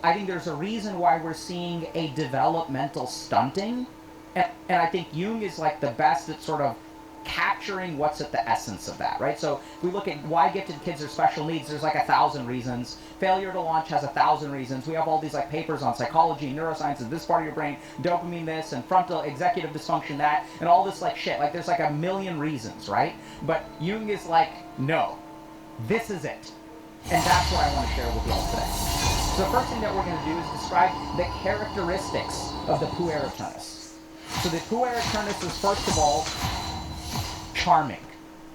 I think there's a reason why we're seeing a developmental stunting. And I think Jung is like the best at sort of capturing what's at the essence of that, right? So if we look at why gifted kids are special needs, there's like 1,000 reasons. Failure to launch has 1,000 reasons. We have all these like papers on psychology, neuroscience, and this part of your brain, dopamine this, and frontal executive dysfunction that, and all this like shit. Like there's like a million reasons, right? But Jung is like, no, this is it. And that's what I want to share with you all today. So the first thing that we're going to do is describe the characteristics of the puer aeternus. So the puer aeternus is, first of all, charming.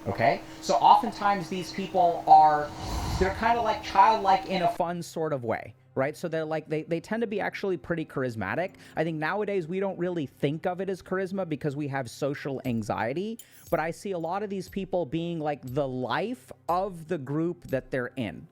Okay? So oftentimes these people they're kind of like childlike in a fun sort of way, right? So they're like, they tend to be actually pretty charismatic. I think nowadays we don't really think of it as charisma because we have social anxiety, but I see a lot of these people being like the life of the group that they're in.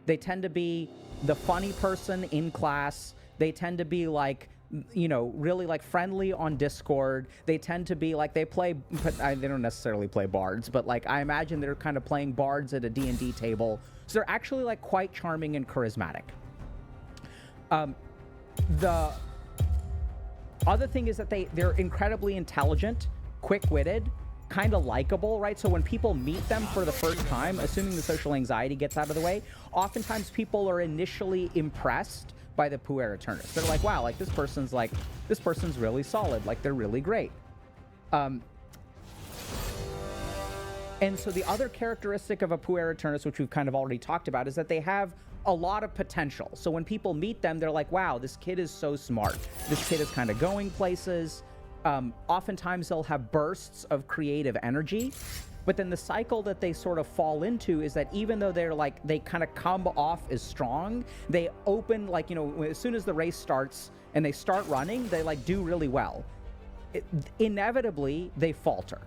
They tend to be the funny person in class. They tend to be like, you know, really like friendly on Discord. They tend to be like, they don't necessarily play bards, but like I imagine they're kind of playing bards at a D&D table. So they're actually like quite charming and charismatic. The other thing is that they're incredibly intelligent, quick-witted, kind of likable, right? So when people meet them for the first time, assuming the social anxiety gets out of the way, oftentimes people are initially impressed by the puer aeternus. They're like, wow, like this person's really solid, like they're really great. And so the other characteristic of a puer aeternus, which we've kind of already talked about, is that they have a lot of potential. So when people meet them, they're like, wow, this kid is so smart. This kid is kind of going places. Oftentimes they'll have bursts of creative energy, but then the cycle that they sort of fall into is that even though they kind of come off as strong, they open, like, you know, as soon as the race starts and they start running, they like do really well. Inevitably, they falter.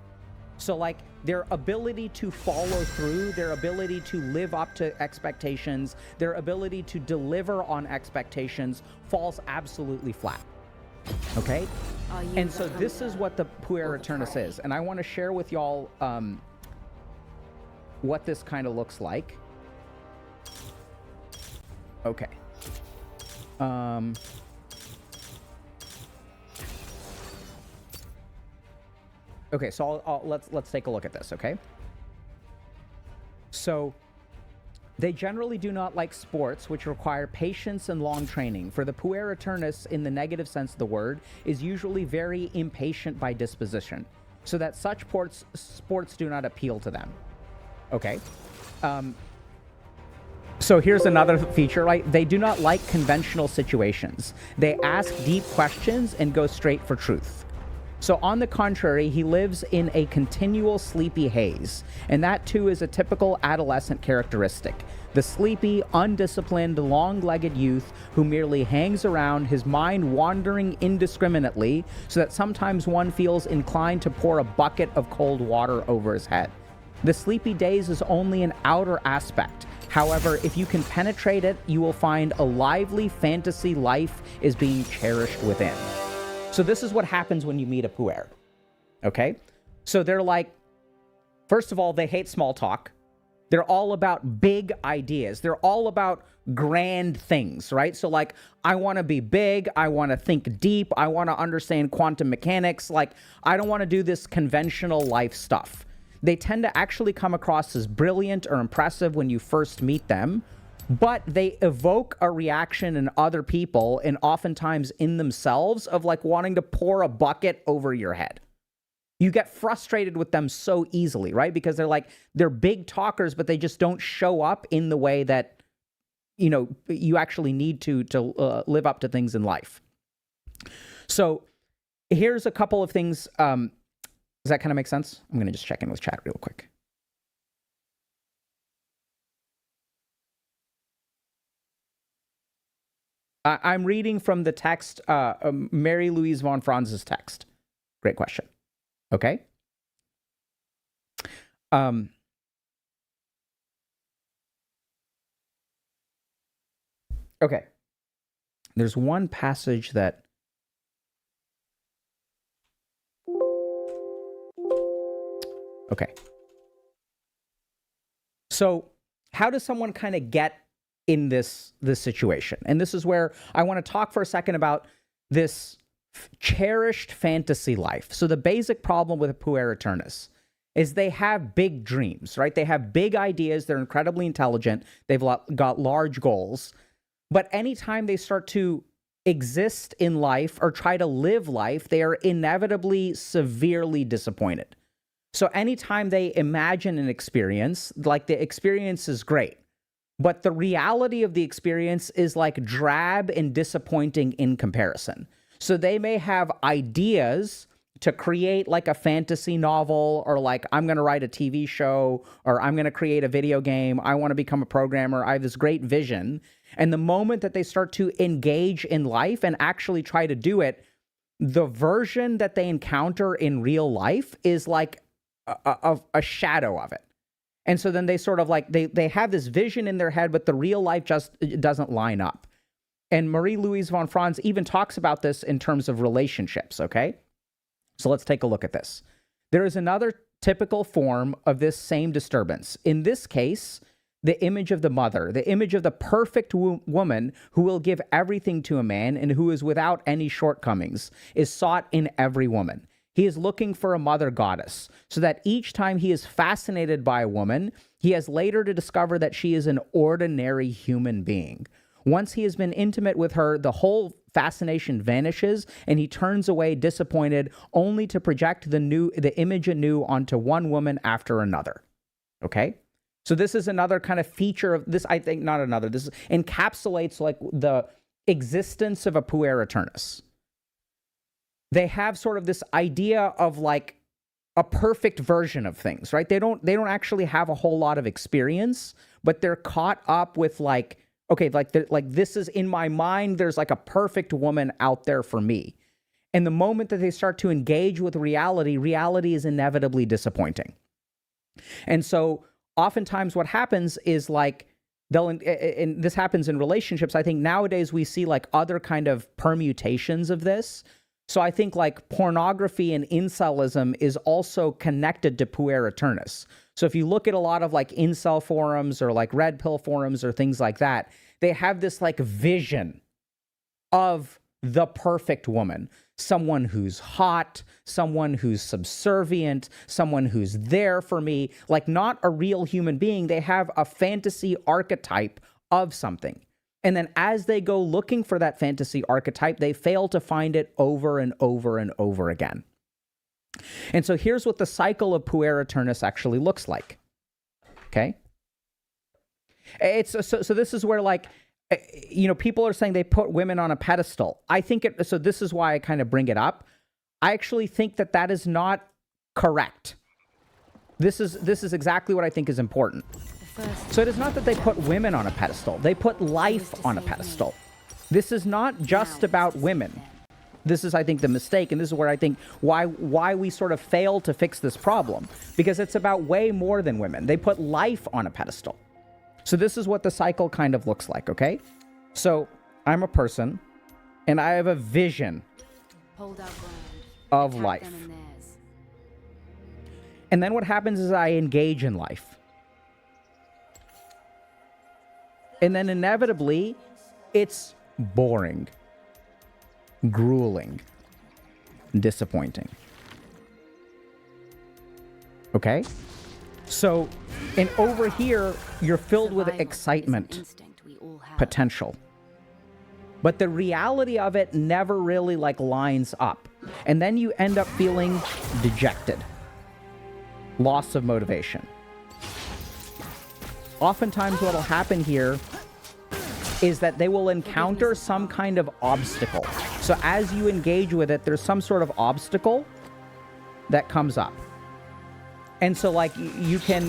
So like their ability to follow through, their ability to live up to expectations, their ability to deliver on expectations falls absolutely flat. Okay? And so this is what the puer aeternus is. And I want to share with y'all what this kind of looks like. Okay. Okay, so let's take a look at this, okay? So they generally do not like sports, which require patience and long training. For the puer aeternus, in the negative sense of the word, is usually very impatient by disposition, so that such sports do not appeal to them. Okay. So here's another feature, right? They do not like conventional situations. They ask deep questions and go straight for truth. So on the contrary, he lives in a continual sleepy haze, and that too is a typical adolescent characteristic. The sleepy, undisciplined, long-legged youth who merely hangs around, his mind wandering indiscriminately, so that sometimes one feels inclined to pour a bucket of cold water over his head. The sleepy daze is only an outer aspect. However, if you can penetrate it, you will find a lively fantasy life is being cherished within. So this is what happens when you meet a puer, okay? So they're like, first of all, they hate small talk. They're all about big ideas. They're all about grand things, right? So like, I want to be big. I want to think deep. I want to understand quantum mechanics. Like, I don't want to do this conventional life stuff. They tend to actually come across as brilliant or impressive when you first meet them, but they evoke a reaction in other people and oftentimes in themselves of like wanting to pour a bucket over your head. You get frustrated with them so easily, right? Because they're big talkers, but they just don't show up in the way that, you know, you actually need to live up to things in life. So here's a couple of things. Does that kind of make sense? I'm going to just check in with chat real quick. I'm reading from the text, Mary Louise von Franz's text. Great question. Okay. Okay. There's one passage that okay. So how does someone kind of get in this situation. And this is where I want to talk for a second about this cherished fantasy life. So the basic problem with a puer aeternus is they have big dreams, right? They have big ideas. They're incredibly intelligent. They've got large goals. But anytime they start to exist in life or try to live life, they are inevitably severely disappointed. So anytime they imagine an experience, like the experience is great, but the reality of the experience is like drab and disappointing in comparison. So they may have ideas to create like a fantasy novel, or like, I'm going to write a TV show, or I'm going to create a video game. I want to become a programmer. I have this great vision. And the moment that they start to engage in life and actually try to do it, the version that they encounter in real life is like a shadow of it. And so then they sort of like, they have this vision in their head, but the real life just doesn't line up. And Marie-Louise von Franz even talks about this in terms of relationships, okay? So let's take a look at this. There is another typical form of this same disturbance. In this case, the image of the mother, the image of the perfect woman who will give everything to a man and who is without any shortcomings, is sought in every woman. He is looking for a mother goddess, so that each time he is fascinated by a woman, he has later to discover that she is an ordinary human being. Once he has been intimate with her, the whole fascination vanishes, and he turns away disappointed, only to project the image anew onto one woman after another. Okay? So this is another kind of feature of this, I think, not another. This encapsulates like the existence of a puer aeternus. They have sort of this idea of like a perfect version of things, right? They don't actually have a whole lot of experience, but they're caught up with like, okay, like this is in my mind, there's like a perfect woman out there for me. And the moment that they start to engage with reality, reality is inevitably disappointing. And so oftentimes what happens is like, and this happens in relationships. I think nowadays we see like other kind of permutations of this. So I think like pornography and incelism is also connected to puer aeternus. So if you look at a lot of like incel forums or like red pill forums or things like that, they have this like vision of the perfect woman, someone who's hot, someone who's subservient, someone who's there for me, like not a real human being. They have a fantasy archetype of something. And then as they go looking for that fantasy archetype, they fail to find it over and over and over again. And so here's what the cycle of puer aeternus actually looks like. Okay? So this is where like, you know, people are saying they put women on a pedestal. I think so this is why I kind of bring it up. I actually think that is not correct. This is exactly what I think is important. So it is not that they put women on a pedestal. They put life on a pedestal. This is not just about women. This is, I think, the mistake, and this is where I think why we sort of fail to fix this problem, because it's about way more than women. They put life on a pedestal. So this is what the cycle kind of looks like, okay? So I'm a person, and I have a vision of life. And then what happens is I engage in life. And then inevitably, it's boring, grueling, disappointing. Okay? So, and over here, you're filled with excitement, potential. But the reality of it never really like lines up. And then you end up feeling dejected, loss of motivation. Oftentimes what will happen here is that they will encounter some kind of obstacle. So as you engage with it, there's some sort of obstacle that comes up. And so like you can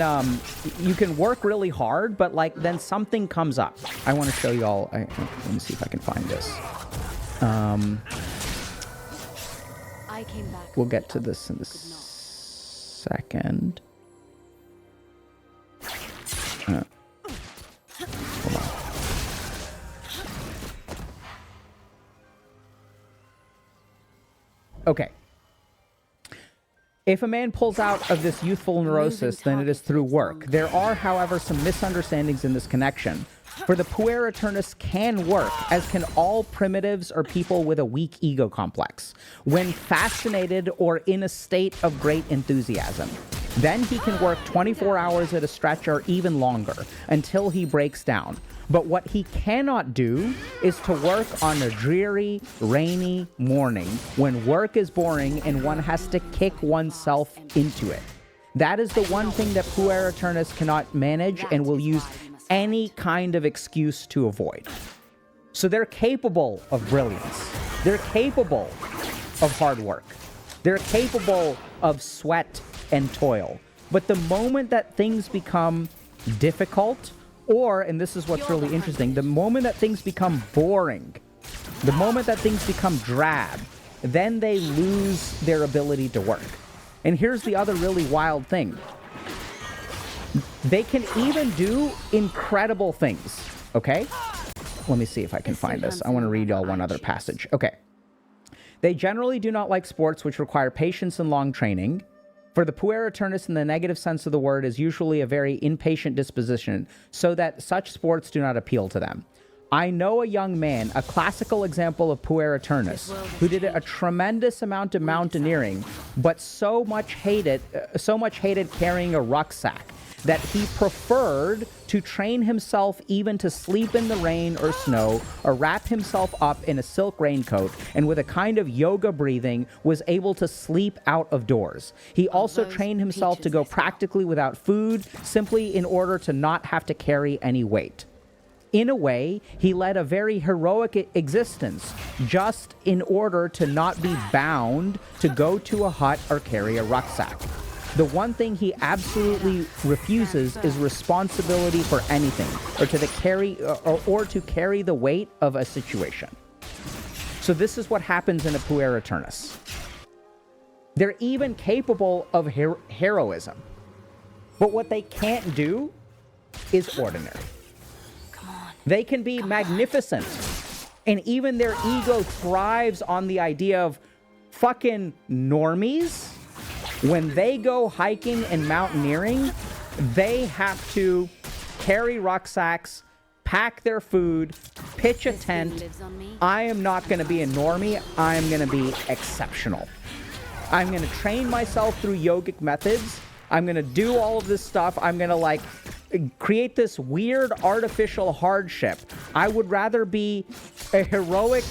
work really hard, but like then something comes up. I want to show you all. Let me see if I can find this. We'll get to this in a second. Hold on. Okay. If a man pulls out of this youthful neurosis, then it is through work. There are, however, some misunderstandings in this connection. For the puer aeternus can work, as can all primitives or people with a weak ego complex, when fascinated or in a state of great enthusiasm. Then he can work 24 hours at a stretch or even longer, until he breaks down. But what he cannot do is to work on a dreary, rainy morning when work is boring and one has to kick oneself into it. That is the one thing that puer aeternus cannot manage and will use any kind of excuse to avoid. So they're capable of brilliance. They're capable of hard work. They're capable of sweat and toil. But the moment that things become difficult, or, and this is what's really interesting, the moment that things become boring, the moment that things become drab, then they lose their ability to work. And here's the other really wild thing. They can even do incredible things, okay? Let me see if I can find this. I want to read y'all one other passage. Okay. They generally do not like sports which require patience and long training. For the puer aeternus in the negative sense of the word is usually a very impatient disposition, so that such sports do not appeal to them. I know a young man, a classical example of puer aeternus, who did a tremendous amount of mountaineering, but so much hated carrying a rucksack that he preferred to train himself even to sleep in the rain or snow, or wrap himself up in a silk raincoat, and with a kind of yoga breathing was able to sleep out of doors. He also trained himself to go practically without food, simply in order to not have to carry any weight. In a way, he led a very heroic existence, just in order to not be bound to go to a hut or carry a rucksack. The one thing he absolutely refuses is responsibility for anything, or to carry the weight of a situation. So this is what happens in a puer aeternus. They're even capable of heroism, but what they can't do is ordinary. They can be magnificent, and even their ego thrives on the idea of fucking normies. When they go hiking and mountaineering, they have to carry rucksacks, pack their food, pitch a tent. I am not going to be a normie. I am going to be exceptional. I'm going to train myself through yogic methods. I'm going to do all of this stuff. I'm going to create this weird artificial hardship. I would rather be a heroic,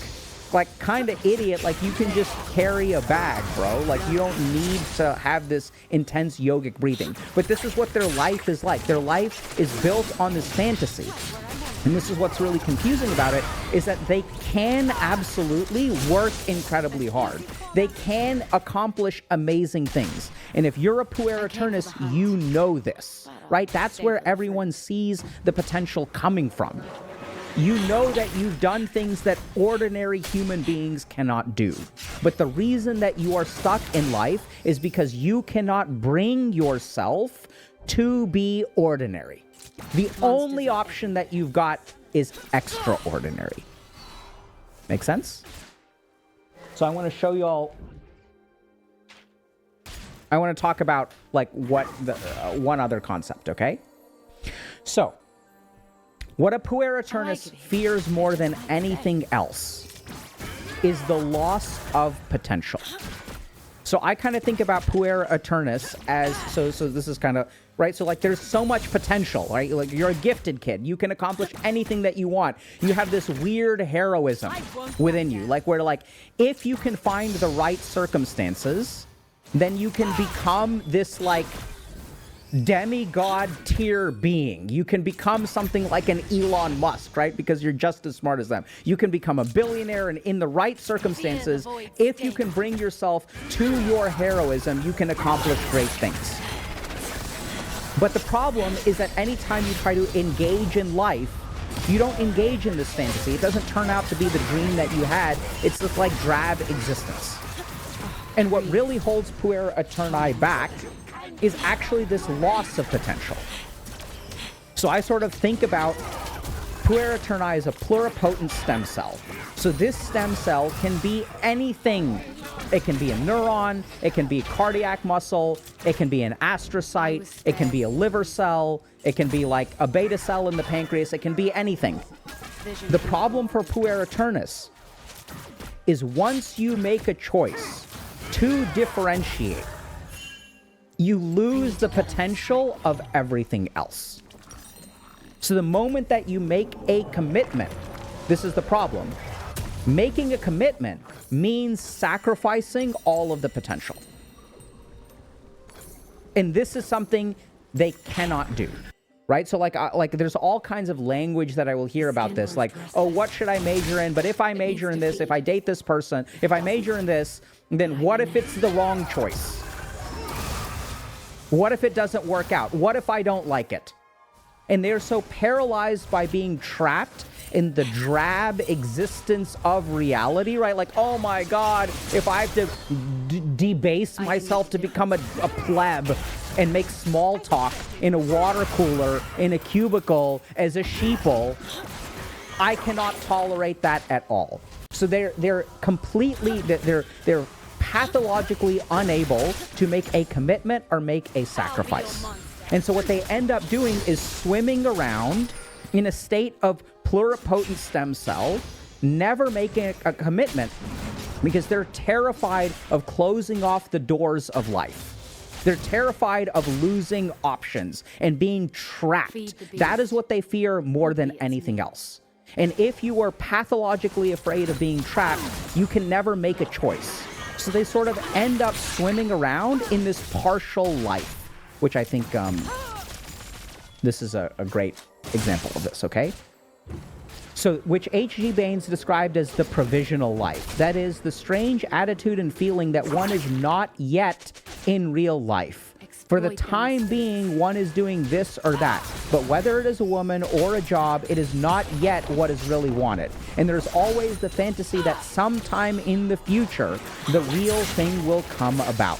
kind of idiot. You can just carry a bag, bro. You don't need to have this intense yogic breathing. But this is what their life is like. Their life is built on this fantasy. And this is what's really confusing about it, is that they can absolutely work incredibly hard. They can accomplish amazing things. And if you're a puer aeternus, you know this, right? That's where everyone sees the potential coming from. You know that you've done things that ordinary human beings cannot do. But the reason that you are stuck in life is because you cannot bring yourself to be ordinary. The only option that you've got is extraordinary. Make sense? So I want to show you all. I want to talk about what the one other concept, okay? So, what a puer aeternus fears more than anything else is the loss of potential. So I kind of think about puer aeternus as, so this is kind of, right? So there's so much potential, right? You're a gifted kid. You can accomplish anything that you want. You have this weird heroism within you. Where if you can find the right circumstances, then you can become this demigod tier being. You can become something like an Elon Musk, right? Because you're just as smart as them. You can become a billionaire, and in the right circumstances, if you can bring yourself to your heroism, you can accomplish great things. But the problem is that anytime you try to engage in life, you don't engage in this fantasy. It doesn't turn out to be the dream that you had. It's this drab existence. And what really holds puer aeterni back is actually this loss of potential. So I sort of think about Puer aeterni is a pluripotent stem cell. So this stem cell can be anything. It can be a neuron, it can be cardiac muscle, it can be an astrocyte, it can be a liver cell, it can be like a beta cell in the pancreas, it can be anything. The problem for Puer aeternis is once you make a choice to differentiate, you lose the potential of everything else. So the moment that you make a commitment, this is the problem. Making a commitment means sacrificing all of the potential. And this is something they cannot do, right? So like there's all kinds of language that I will hear about this, like, oh, what should I major in? But if I major in this, if I date this person, if I major in this, then what if it's the wrong choice? What if it doesn't work out? What if I don't like it? And they're so paralyzed by being trapped in the drab existence of reality, right? Like, oh my God, if I have to debase myself to become a pleb and make small talk in a water cooler, in a cubicle, as a sheeple, I cannot tolerate that at all. So they're completely, they're pathologically unable to make a commitment or make a sacrifice. And so what they end up doing is swimming around in a state of pluripotent stem cell, never making a commitment because they're terrified of closing off the doors of life. They're terrified of losing options and being trapped. That is what they fear more than anything else. And if you are pathologically afraid of being trapped, you can never make a choice. So they sort of end up swimming around in this partial life, which I think this is a great example of this, okay? So, which H.G. Baines described as the provisional life. That is, the strange attitude and feeling that one is not yet in real life. For the time being, one is doing this or that. But whether it is a woman or a job, it is not yet what is really wanted. And there's always the fantasy that sometime in the future, the real thing will come about.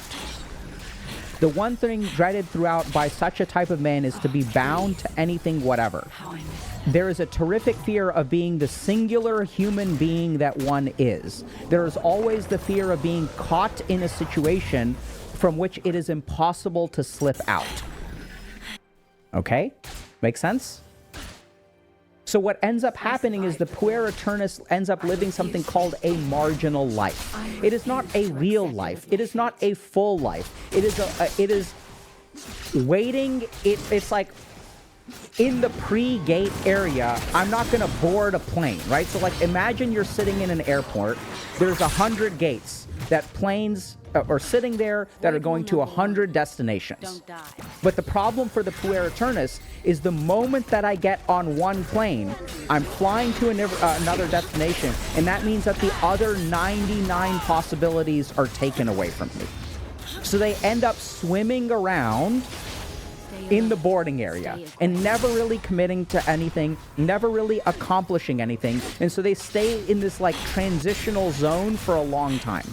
The one thing dreaded throughout by such a type of man is to be bound to anything whatever. There is a terrific fear of being the singular human being that one is. There is always the fear of being caught in a situation from which it is impossible to slip out. Okay? Make sense? So what ends up happening is the Puer aeternis ends up living something called a marginal life. It is not a real life. It is not a full life. It is waiting. It's like in the pre-gate area, I'm not going to board a plane, right? So like imagine you're sitting in an airport. There's 100 gates that planes are sitting there that are going to 100 destinations. But the problem for the Puer aeternis is the moment that I get on one plane, I'm flying to another destination, and that means that the other 99 possibilities are taken away from me. So they end up swimming around in the boarding area and never really committing to anything, never really accomplishing anything. And so they stay in this like transitional zone for a long time.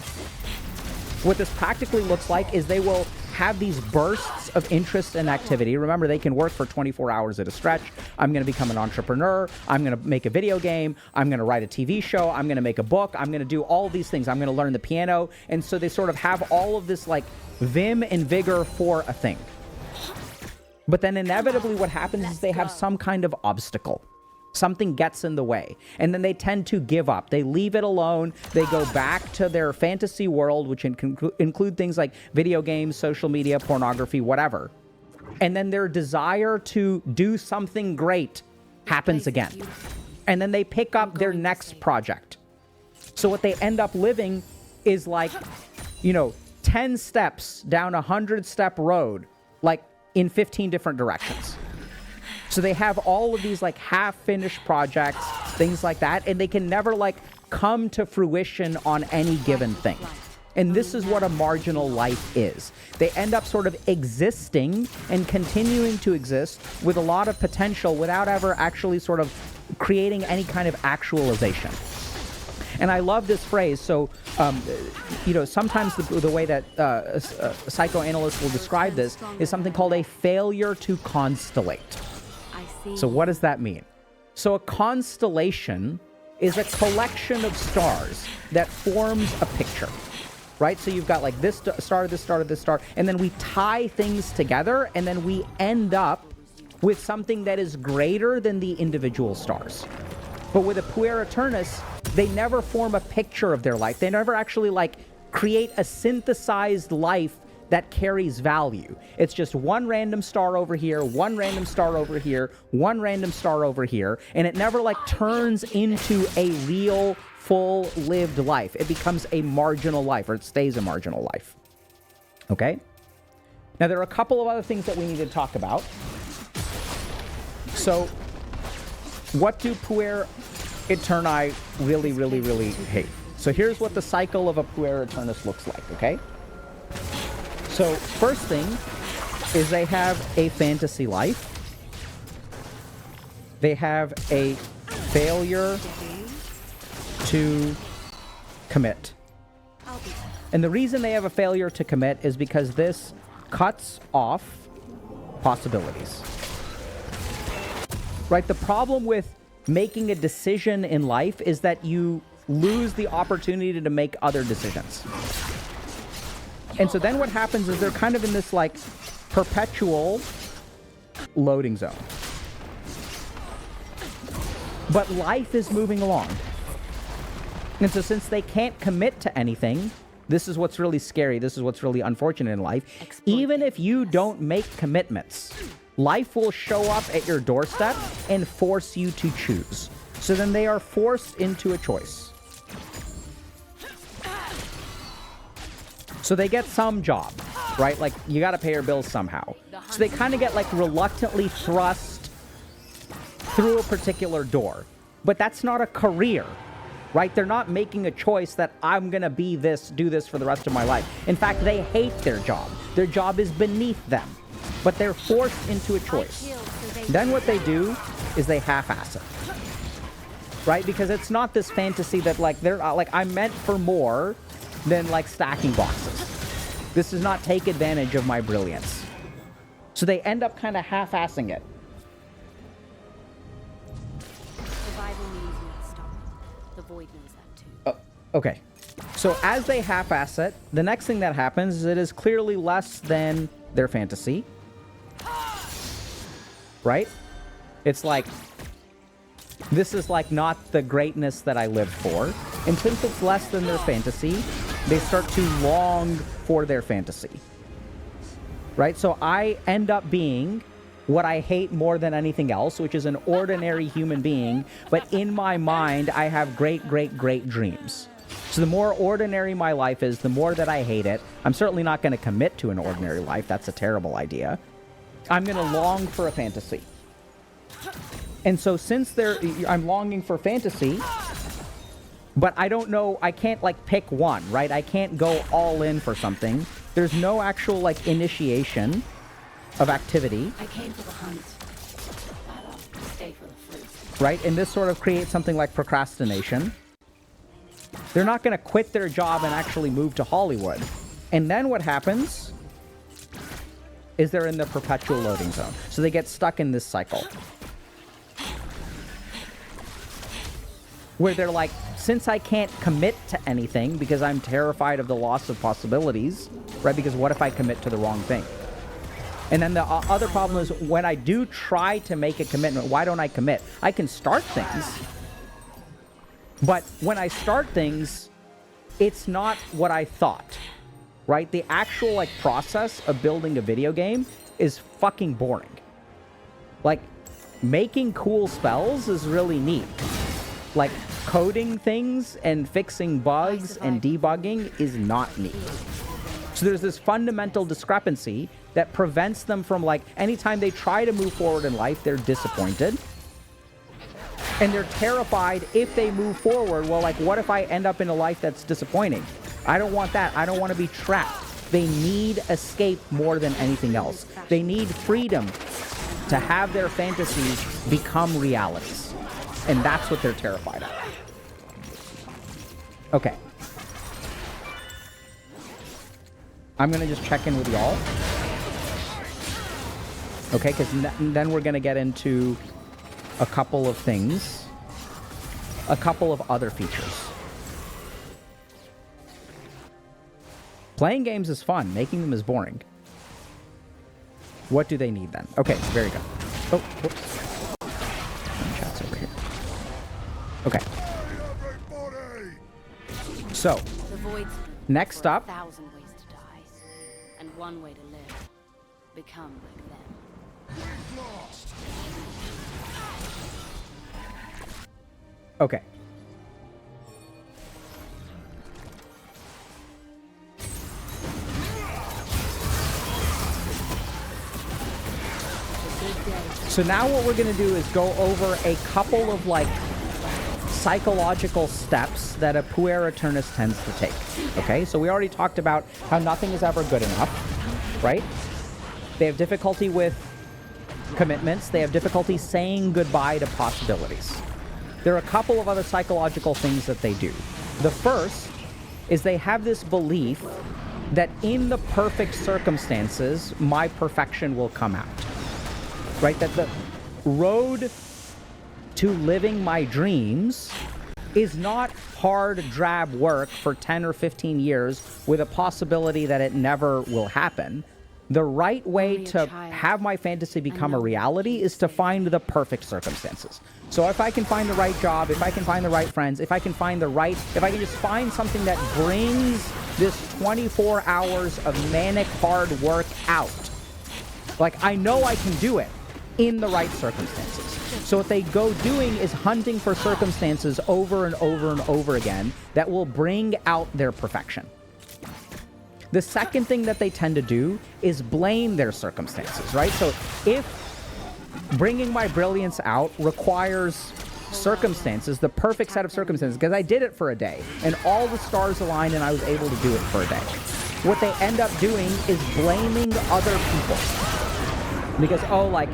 What this practically looks like is they will have these bursts of interest and activity. Remember, they can work for 24 hours at a stretch. I'm going to become an entrepreneur. I'm going to make a video game. I'm going to write a TV show. I'm going to make a book. I'm going to do all these things. I'm going to learn the piano. And so they sort of have all of this like vim and vigor for a thing. But then inevitably what happens is they have some kind of obstacle. Something gets in the way. And then they tend to give up. They leave it alone. They go back to their fantasy world, which include things like video games, social media, pornography, whatever. And then their desire to do something great happens again. And then they pick up their next project. So what they end up living is like, 10 steps down a 100-step road, like in 15 different directions. So they have all of these like half-finished projects, things like that, and they can never like come to fruition on any given thing. And this is what a marginal life is. They end up sort of existing and continuing to exist with a lot of potential without ever actually sort of creating any kind of actualization. And I love this phrase. So, sometimes the way that psychoanalysts will describe this is something called a failure to constellate. So what does that mean? So a constellation is a collection of stars that forms a picture, right? So you've got like this star, this star, this star, and then we tie things together, and then we end up with something that is greater than the individual stars. But with a puer aeternus, they never form a picture of their life. They never actually like create a synthesized life that carries value. It's just one random star over here, one random star over here, one random star over here, and it never like turns into a real, full lived life. It becomes a marginal life, or it stays a marginal life. Okay? Now there are a couple of other things that we need to talk about. So, what do puer aeterni really, really, really hate? So here's what the cycle of a puer aeternus looks like, okay? So, first thing is they have a fantasy life. They have a failure to commit. And the reason they have a failure to commit is because this cuts off possibilities. Right? The problem with making a decision in life is that you lose the opportunity to make other decisions. And so then what happens is they're kind of in this like perpetual loading zone. But life is moving along. And so since they can't commit to anything, this is what's really scary. This is what's really unfortunate in life. Even if you don't make commitments, life will show up at your doorstep and force you to choose. So then they are forced into a choice. So they get some job, right? Like, you got to pay your bills somehow. So they kind of get, like, reluctantly thrust through a particular door. But that's not a career, right? They're not making a choice that I'm going to be this, do this for the rest of my life. In fact, they hate their job. Their job is beneath them. But they're forced into a choice. Then what they do is they half-ass it. Right? Because it's not this fantasy that, like, they're like, I'm meant for more than, like, stacking boxes. This does not take advantage of my brilliance. So they end up kind of half-assing it. Survival means not stopping. The void knows that too. Okay. So as they half-ass it, the next thing that happens is it is clearly less than their fantasy. Right? It's like, this is like not the greatness that I lived for. And since it's less than their fantasy, they start to long for their fantasy. Right? So I end up being what I hate more than anything else, which is an ordinary human being, but in my mind, I have great, great, great dreams. So the more ordinary my life is, the more that I hate it. I'm certainly not going to commit to an ordinary life. That's a terrible idea. I'm going to long for a fantasy. And so since I'm longing for fantasy, but I don't know, I can't like pick one, right? I can't go all in for something. There's no actual like initiation of activity. I came for the hunt. Stay for the fruit. Right? And this sort of creates something like procrastination. They're not going to quit their job and actually move to Hollywood. And then what happens is they're in the perpetual loading zone. So they get stuck in this cycle. Where they're like, since I can't commit to anything because I'm terrified of the loss of possibilities, right? Because what if I commit to the wrong thing? And then the other problem is when I do try to make a commitment, why don't I commit? I can start things. But when I start things, it's not what I thought, right? The actual like process of building a video game is fucking boring. Like, making cool spells is really neat. Like, coding things and fixing bugs and debugging is not neat. So there's this fundamental discrepancy that prevents them from, like, anytime they try to move forward in life, they're disappointed. And they're terrified if they move forward. Well, like, what if I end up in a life that's disappointing? I don't want that. I don't want to be trapped. They need escape more than anything else. They need freedom to have their fantasies become realities. And that's what they're terrified of. Okay. I'm going to just check in with y'all. Okay, because then we're going to get into a couple of things, a couple of other features. Playing games is fun. Making them is boring. What do they need then? Okay, very good. Oh, whoops. Chat's over here. Okay. So, next up, 1,000 ways to die, and one way to live. Become like them. okay. So now what we're going to do is go over a couple of, like, psychological steps that a puer aeternus tends to take. Okay, so we already talked about how nothing is ever good enough, right? They have difficulty with commitments. They have difficulty saying goodbye to possibilities. There are a couple of other psychological things that they do. The first is they have this belief that in the perfect circumstances, my perfection will come out. Right? That the road to living my dreams is not hard, drab work for 10 or 15 years with a possibility that it never will happen. The right way to have my fantasy become a reality is to find the perfect circumstances. So if I can find the right job, if I can find the right friends, if I can just find something that brings this 24 hours of manic hard work out, like, I know I can do it in the right circumstances. So what they go doing is hunting for circumstances over and over and over again that will bring out their perfection. The second thing that they tend to do is blame their circumstances, right? So if bringing my brilliance out requires circumstances, the perfect set of circumstances, because I did it for a day and all the stars aligned and I was able to do it for a day, what they end up doing is blaming other people. Because, oh, like,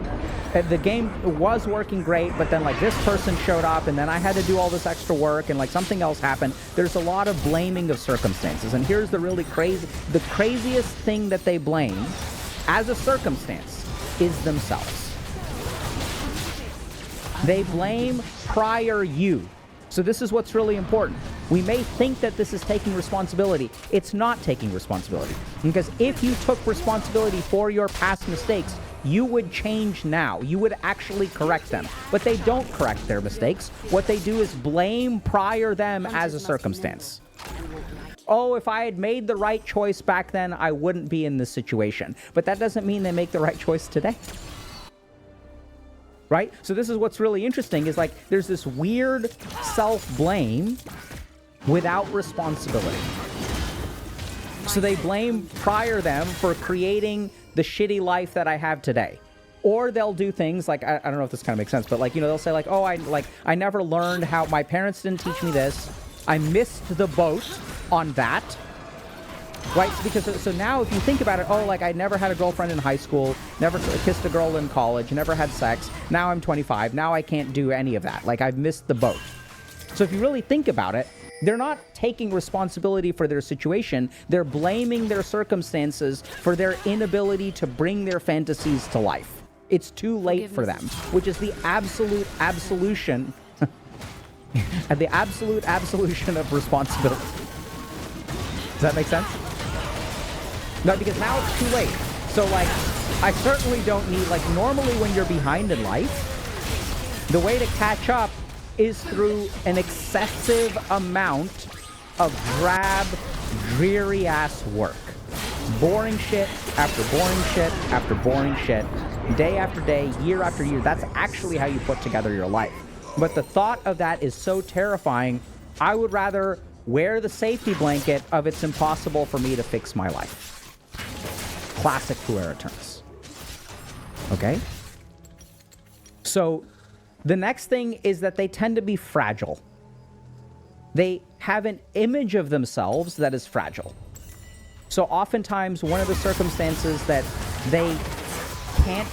the game was working great, but then, like, this person showed up, and then I had to do all this extra work, and, like, something else happened. There's a lot of blaming of circumstances. And here's the really the craziest thing that they blame as a circumstance is themselves. They blame prior you. So this is what's really important. We may think that this is taking responsibility. It's not taking responsibility. Because if you took responsibility for your past mistakes, you would change now. You would actually correct them. But they don't correct their mistakes. What they do is blame prior them as a circumstance. Oh, if I had made the right choice back then, I wouldn't be in this situation. But that doesn't mean they make the right choice today. Right? So this is what's really interesting, is like there's this weird self-blame without responsibility. So they blame prior them for creating the shitty life that I have today. Or they'll do things like, I don't know if this kind of makes sense, but like, you know, they'll say like, oh, I never learned how, my parents didn't teach me this. I missed the boat on that. Right? Because so now if you think about it, oh, like I never had a girlfriend in high school, never kissed a girl in college, never had sex. Now I'm 25. Now I can't do any of that. Like I've missed the boat. So if you really think about it, they're not taking responsibility for their situation. They're blaming their circumstances for their inability to bring their fantasies to life. It's too late for them, which is the absolute absolution, the absolute absolution of responsibility. Does that make sense? No, because now it's too late. So, like, I certainly don't need, like, normally when you're behind in life, the way to catch up is through an excessive amount of drab, dreary-ass work. Boring shit after boring shit after boring shit, day after day, year after year. That's actually how you put together your life. But the thought of that is so terrifying, I would rather wear the safety blanket of it's impossible for me to fix my life. Classic puer aeternus. Okay? So, the next thing is that they tend to be fragile. They have an image of themselves that is fragile. So oftentimes, one of the circumstances that they can't,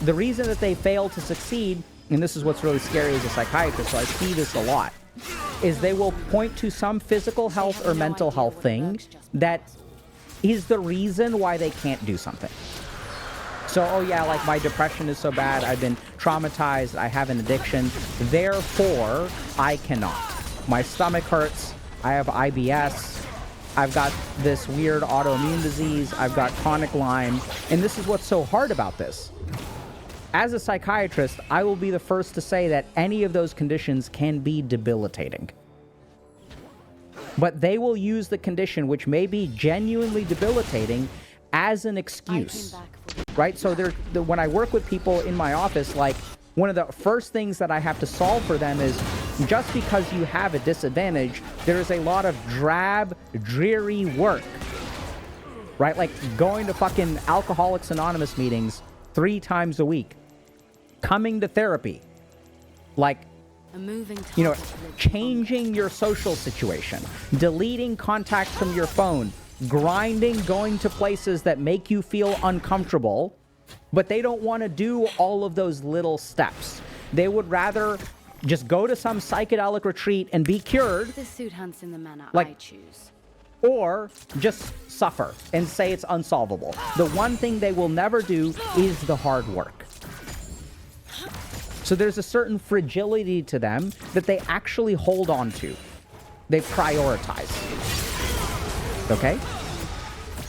the reason that they fail to succeed, and this is what's really scary as a psychiatrist, so I see this a lot, is they will point to some physical health or mental health thing that is the reason why they can't do something. So, oh yeah, like my depression is so bad, I've been traumatized, I have an addiction, therefore I cannot. My stomach hurts, I have IBS, I've got this weird autoimmune disease, I've got chronic Lyme, and this is what's so hard about this. As a psychiatrist, I will be the first to say that any of those conditions can be debilitating. But they will use the condition, which may be genuinely debilitating, as an excuse, right? So when I work with people in my office, like, one of the first things that I have to solve for them is, just because you have a disadvantage, there is a lot of drab, dreary work, right? Like going to fucking Alcoholics Anonymous meetings 3 times a week, coming to therapy, like, you know, changing your social situation, deleting contacts from your phone, grinding, going to places that make you feel uncomfortable, but they don't want to do all of those little steps. They would rather just go to some psychedelic retreat and be cured. This suit hunts in the manner like, I choose. Or just suffer and say it's unsolvable. The one thing they will never do is the hard work. So there's a certain fragility to them that they actually hold on to. They prioritize. Okay?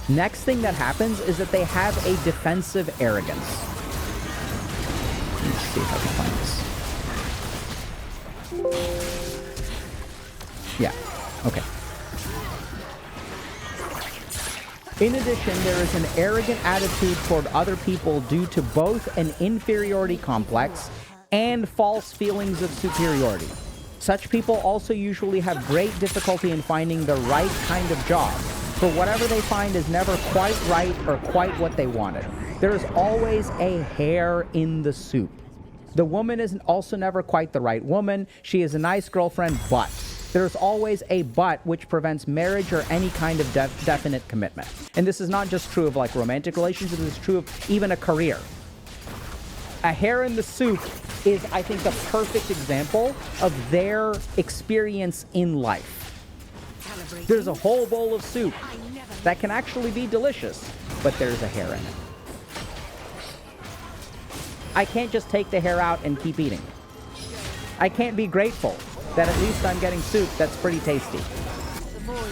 Next thing that happens is that they have a defensive arrogance. Let's see if I can find this. Yeah, okay. In addition, there is an arrogant attitude toward other people due to both an inferiority complex and false feelings of superiority. Such people also usually have great difficulty in finding the right kind of job, for whatever they find is never quite right or quite what they wanted. There is always a hair in the soup. The woman is also never quite the right woman. She is a nice girlfriend, but there's always a but, which prevents marriage or any kind of definite commitment. And this is not just true of like romantic relationships, this is true of even a career. A hair in the soup is, I think, the perfect example of their experience in life. There's a whole bowl of soup that can actually be delicious, but there's a hair in it. I can't just take the hair out and keep eating. I can't be grateful that at least I'm getting soup that's pretty tasty.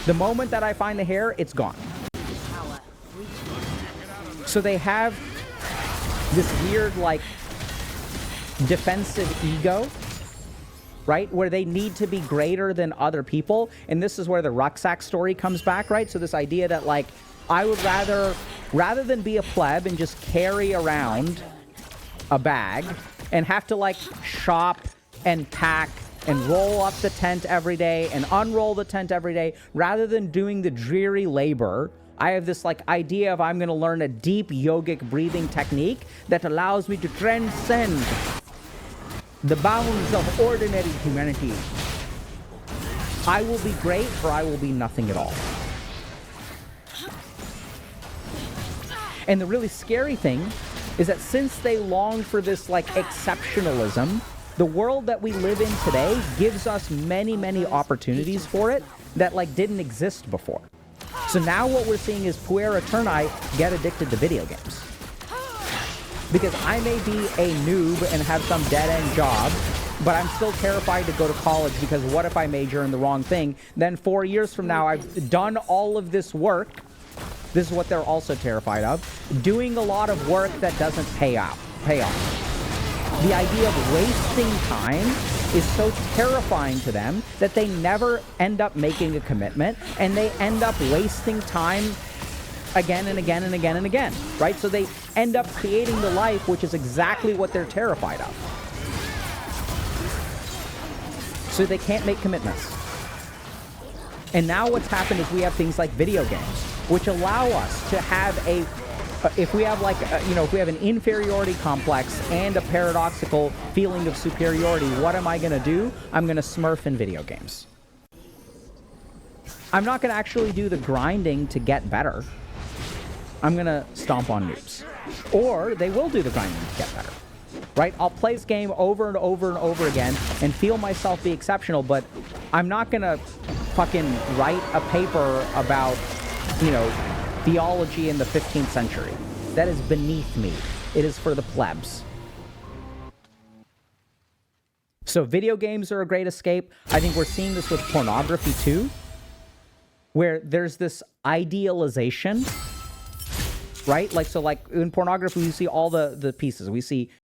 The moment that I find the hair, it's gone. So they have this weird, like, defensive ego, right? Where they need to be greater than other people. And this is where the rucksack story comes back, right? So this idea that, like, I would rather than be a pleb and just carry around a bag and have to, like, shop and pack and roll up the tent every day and unroll the tent every day, rather than doing the dreary labor, I have this, like, idea of I'm going to learn a deep yogic breathing technique that allows me to transcend the bounds of ordinary humanity. I will be great, or I will be nothing at all. And the really scary thing is that since they long for this, like, exceptionalism, the world that we live in today gives us many, many opportunities for it that, like, didn't exist before. So now what we're seeing is puer aeterni get addicted to video games. Because I may be a noob and have some dead-end job, but I'm still terrified to go to college because what if I major in the wrong thing? Then 4 years from now, I've done all of this work. This is what they're also terrified of. Doing a lot of work that doesn't pay off. The idea of wasting time is so terrifying to them that they never end up making a commitment, and they end up wasting time again and again and again and again, right? So they end up creating the life which is exactly what they're terrified of. So they can't make commitments. And now what's happened is we have things like video games, which allow us to have a if we have, like, if we have an inferiority complex and a paradoxical feeling of superiority, what am I going to do? I'm going to smurf in video games. I'm not going to actually do the grinding to get better. I'm going to stomp on noobs. Or they will do the grinding to get better, right? I'll play this game over and over and over again and feel myself be exceptional, but I'm not going to fucking write a paper about, theology in the 15th century. That is beneath me. It is for the plebs. So video games are a great escape. I think we're seeing this with pornography too, where there's this idealization, right? Like, so like in pornography, we see all the pieces. We see